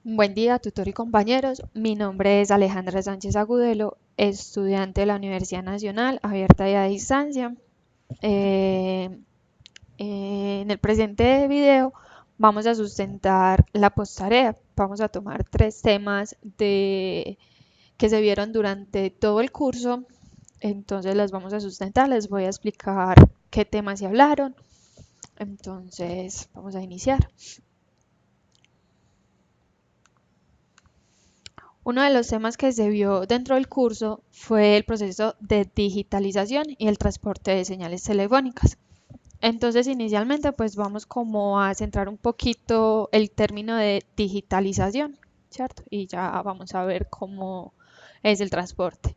Buen día, tutor y compañeros. Mi nombre es Alejandra Sánchez Agudelo, estudiante de la Universidad Nacional, abierta y a distancia. Eh, en el presente video vamos a sustentar la posttarea. Vamos a tomar tres temas que se vieron durante todo el curso. Entonces las vamos a sustentar. Les voy a explicar qué temas se hablaron. Entonces vamos a iniciar. Uno de los temas que se vio dentro del curso fue el proceso de digitalización y el transporte de señales telefónicas. Entonces, inicialmente, pues vamos como a centrar un poquito el término de digitalización, ¿cierto? Y ya vamos a ver cómo es el transporte.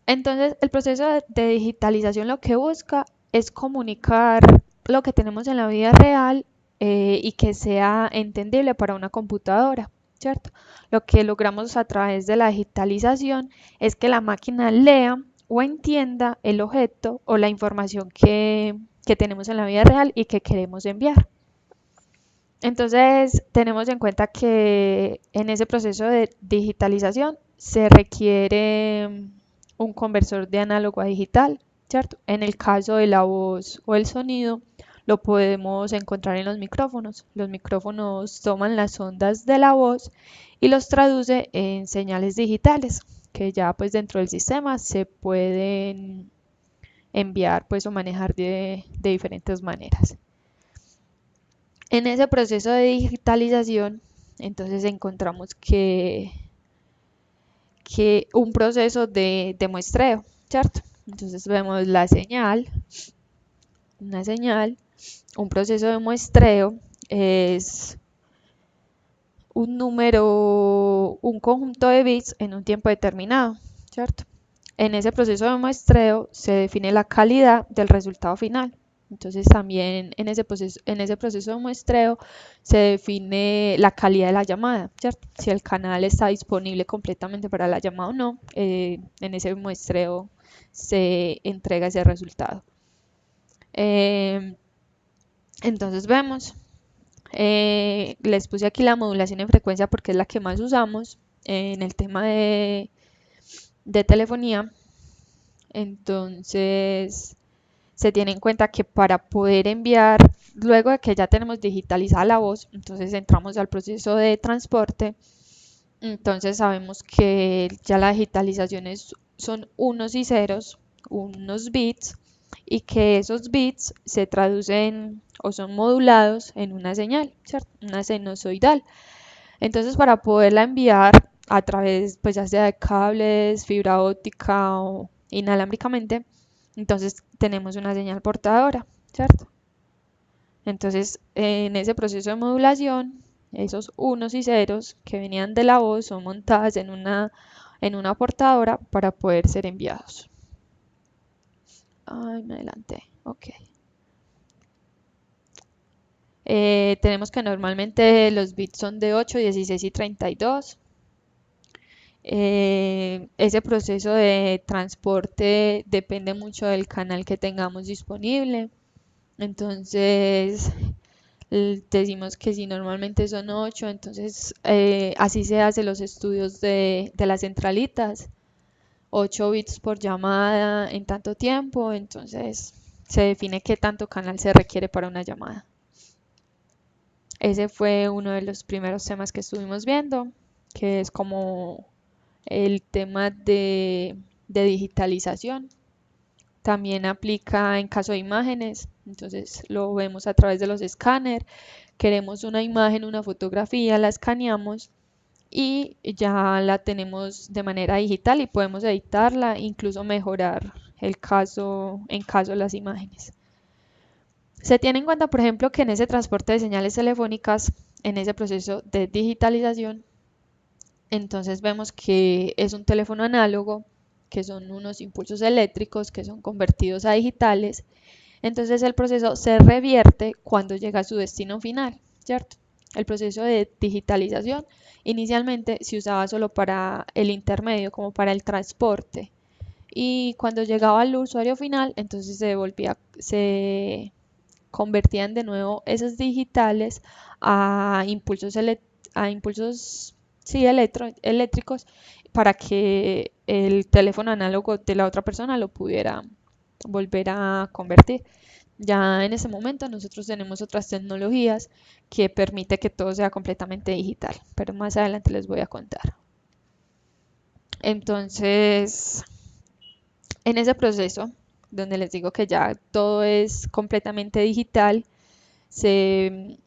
Entonces, el proceso de digitalización lo que busca es comunicar lo que tenemos en la vida real y que sea entendible para una computadora, ¿cierto? Lo que logramos a través de la digitalización es que la máquina lea o entienda el objeto o la información que tenemos en la vida real y que queremos enviar. Entonces, tenemos en cuenta que en ese proceso de digitalización se requiere un conversor de análogo a digital, ¿cierto? En el caso de la voz o el sonido, lo podemos encontrar en los micrófonos. Los micrófonos toman las ondas de la voz y los traduce en señales digitales, que ya pues dentro del sistema se pueden enviar pues o manejar de diferentes maneras. En ese proceso de digitalización, entonces encontramos que un proceso de muestreo, ¿cierto? Entonces vemos la señal, una señal, un proceso de muestreo es un número, un conjunto de bits en un tiempo determinado, ¿cierto? En ese proceso de muestreo se define la calidad del resultado final. Entonces también en ese proceso de muestreo se define la calidad de la llamada, ¿cierto? Si el canal está disponible completamente para la llamada o no, en ese muestreo se entrega ese resultado. Eh, entonces vemos, les puse aquí la modulación en frecuencia porque es la que más usamos en el tema de telefonía. Entonces, se tiene en cuenta que para poder enviar, luego de que ya tenemos digitalizada la voz, entonces entramos al proceso de transporte. Entonces sabemos que ya la digitalización son unos y ceros, unos bits, y que esos bits se traducen o son modulados en una señal, ¿cierto? Una sinusoidal. Entonces, para poderla enviar a través, pues ya sea de cables, fibra óptica o inalámbricamente, entonces tenemos una señal portadora, ¿cierto? Entonces, en ese proceso de modulación, esos unos y ceros que venían de la voz son montadas en una portadora para poder ser enviados. Ay, me adelanté. Ok. Tenemos que normalmente los bits son de 8, 16 y 32. Ese proceso de transporte depende mucho del canal que tengamos disponible. Entonces, decimos que si normalmente son 8, entonces así se hacen los estudios de las centralitas. 8 bits por llamada en tanto tiempo, entonces se define qué tanto canal se requiere para una llamada. Ese fue uno de los primeros temas que estuvimos viendo, que es como el tema de digitalización. También aplica en caso de imágenes, entonces lo vemos a través de los escáneres. Queremos una imagen, una fotografía, la escaneamos y ya la tenemos de manera digital y podemos editarla, incluso mejorar el caso en caso de las imágenes. Se tiene en cuenta, por ejemplo, que en ese transporte de señales telefónicas, en ese proceso de digitalización, entonces vemos que es un teléfono análogo, que son unos impulsos eléctricos que son convertidos a digitales. Entonces el proceso se revierte cuando llega a su destino final, ¿cierto? El proceso de digitalización inicialmente se usaba solo para el intermedio, como para el transporte. Y cuando llegaba al usuario final, entonces convertían de nuevo esos digitales a impulsos, a impulsos sí, eléctricos para que el teléfono análogo de la otra persona lo pudiera volver a convertir. Ya en ese momento nosotros tenemos otras tecnologías que permite que todo sea completamente digital, pero más adelante les voy a contar. Entonces, en ese proceso, donde les digo que ya todo es completamente digital, se,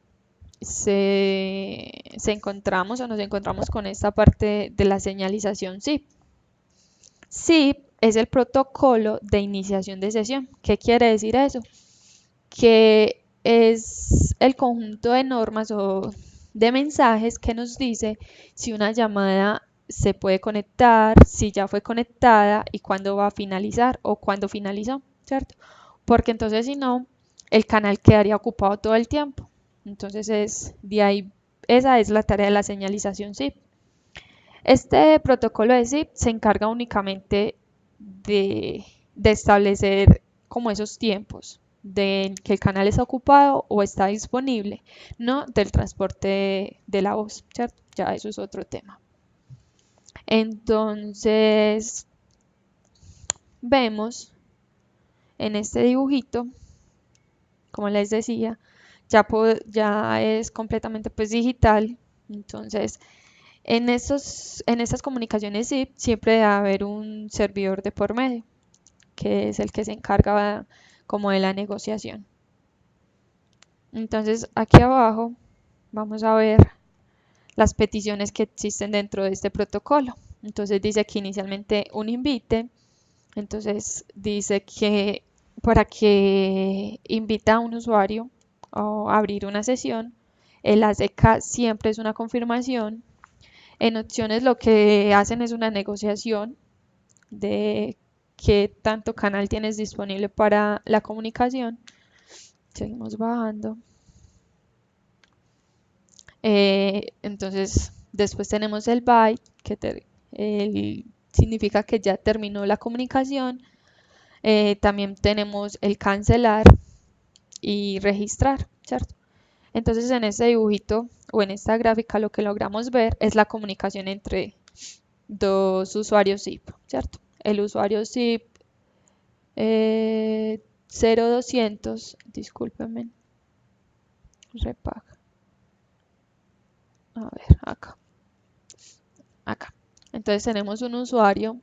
se encontramos o nos encontramos con esta parte de la señalización SIP. SIP es el protocolo de iniciación de sesión. ¿Qué quiere decir eso? Que es el conjunto de normas o de mensajes que nos dice si una llamada se puede conectar, si ya fue conectada y cuándo va a finalizar o cuándo finalizó, ¿cierto? Porque entonces si no, el canal quedaría ocupado todo el tiempo. Entonces de ahí, esa es la tarea de la señalización SIP. Este protocolo de SIP se encarga únicamente de establecer como esos tiempos de que el canal está ocupado o está disponible, no del transporte de la voz, ¿cierto? Ya eso es otro tema. Entonces, vemos en este dibujito, como les decía, ya es completamente pues digital. Entonces, en estas comunicaciones SIP siempre debe haber un servidor de por medio, que es el que se encarga como de la negociación. Entonces, aquí abajo vamos a ver las peticiones que existen dentro de este protocolo. Entonces dice que inicialmente un invite, entonces dice que para que invita a un usuario o abrir una sesión, el ACK siempre es una confirmación. En opciones lo que hacen es una negociación de qué tanto canal tienes disponible para la comunicación. Seguimos bajando. Entonces, después tenemos el byte, significa que ya terminó la comunicación. También tenemos el cancelar y registrar, ¿cierto? Entonces, en este dibujito o en esta gráfica lo que logramos ver es la comunicación entre dos usuarios SIP, ¿cierto? El usuario SIP 0200, discúlpenme, repag. A ver, acá. Entonces tenemos un usuario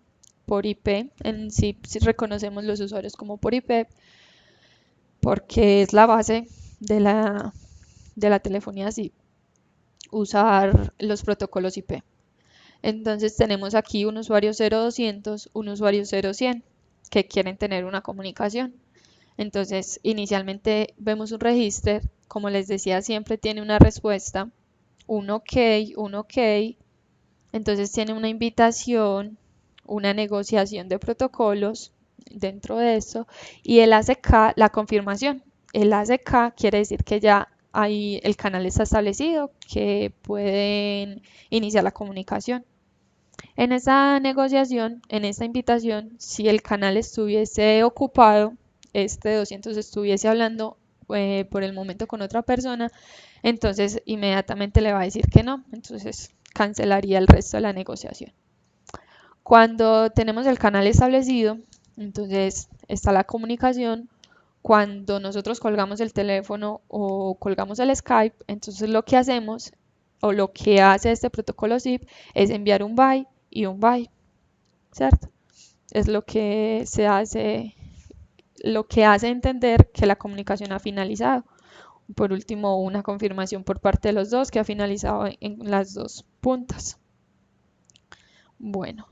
por IP. En sí, si reconocemos los usuarios como por IP porque es la base de la telefonía SIP, usar los protocolos IP. Entonces tenemos aquí un usuario 0200, un usuario 0100 que quieren tener una comunicación. Entonces inicialmente vemos un registro, como les decía siempre tiene una respuesta, un OK, un OK. Entonces tiene una invitación, una negociación de protocolos dentro de eso y el ACK, la confirmación. El ACK quiere decir que ya ahí el canal está establecido, que pueden iniciar la comunicación. En esa negociación, en esta invitación, si el canal estuviese ocupado, este 200 estuviese hablando por el momento con otra persona, entonces inmediatamente le va a decir que no, entonces cancelaría el resto de la negociación. Cuando tenemos el canal establecido, entonces está la comunicación. Cuando nosotros colgamos el teléfono o colgamos el Skype, entonces lo que hacemos o lo que hace este protocolo SIP es enviar un bye y un bye, ¿cierto? Es lo que se hace, lo que hace entender que la comunicación ha finalizado. Por último, una confirmación por parte de los dos que ha finalizado en las dos puntas. Bueno,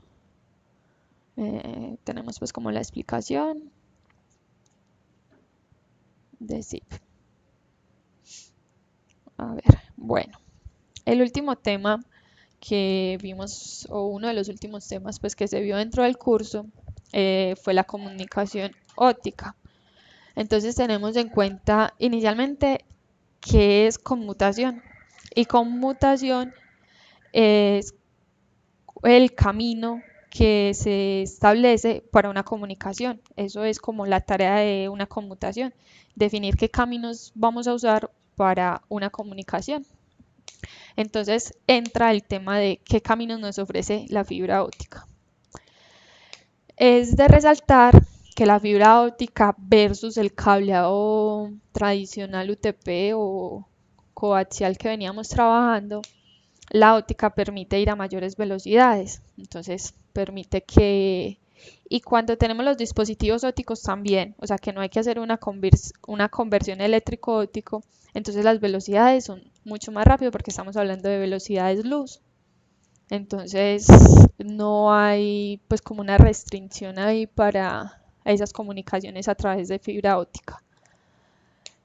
tenemos pues como la explicación de SIP. A ver, bueno, el último tema que vimos, o uno de los últimos temas pues que se vio dentro del curso, fue la comunicación óptica. Entonces tenemos en cuenta inicialmente qué es conmutación. Y conmutación es el camino que se establece para una comunicación. Eso es como la tarea de una conmutación, definir qué caminos vamos a usar para una comunicación. Entonces entra el tema de qué caminos nos ofrece la fibra óptica. Es de resaltar que la fibra óptica versus el cableado tradicional UTP o coaxial que veníamos trabajando, la óptica permite ir a mayores velocidades, entonces permite que... Y cuando tenemos los dispositivos ópticos también, o sea que no hay que hacer una conversión eléctrico-óptico, entonces las velocidades son mucho más rápido porque estamos hablando de velocidades luz. Entonces no hay pues como una restricción ahí para esas comunicaciones a través de fibra óptica.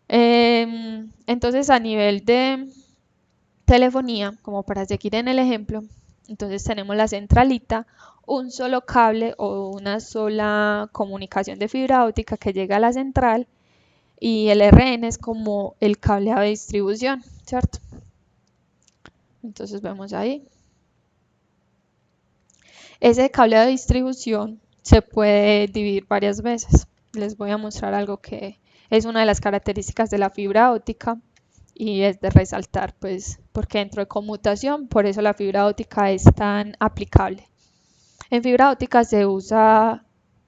Entonces a nivel de telefonía, como para seguir en el ejemplo, entonces tenemos la centralita, un solo cable o una sola comunicación de fibra óptica que llega a la central y el RN es como el cableado de distribución, ¿cierto? Entonces vemos ahí. Ese cableado de distribución se puede dividir varias veces. Les voy a mostrar algo que es una de las características de la fibra óptica y es de resaltar, pues, porque dentro de conmutación, por eso la fibra óptica es tan aplicable. En fibra óptica se usa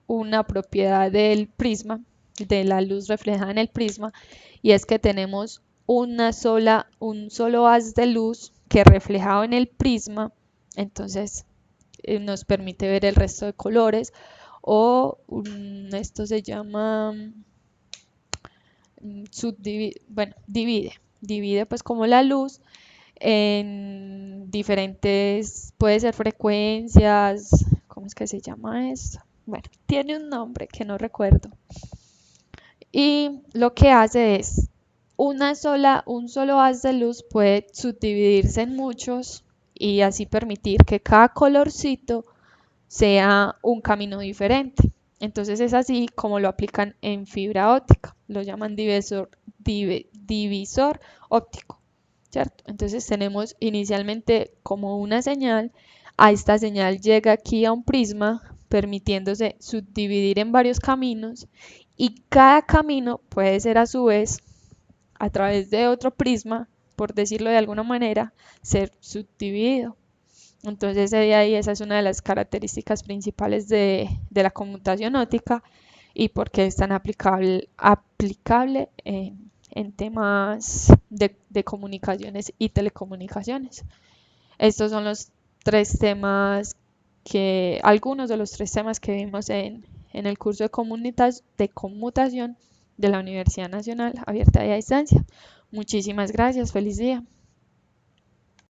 una propiedad del prisma, de la luz reflejada en el prisma, y es que tenemos un solo haz de luz que reflejado en el prisma, entonces nos permite ver el resto de colores, o esto se llama bueno, divide pues como la luz en diferentes, puede ser frecuencias, ¿cómo es que se llama esto? Bueno, tiene un nombre que no recuerdo. Y lo que hace es un solo haz de luz puede subdividirse en muchos y así permitir que cada colorcito sea un camino diferente. Entonces es así como lo aplican en fibra óptica, lo llaman divisor óptico, ¿cierto? Entonces tenemos inicialmente como una señal, a esta señal llega aquí a un prisma, permitiéndose subdividir en varios caminos y cada camino puede ser a su vez, a través de otro prisma, por decirlo de alguna manera, ser subdividido. Entonces, de ahí esa es una de las características principales de la conmutación óptica y por qué es tan aplicable en temas de comunicaciones y telecomunicaciones. Estos son los tres temas algunos de los tres temas que vimos en el curso de conmutación de la Universidad Nacional Abierta y a Distancia. Muchísimas gracias, feliz día.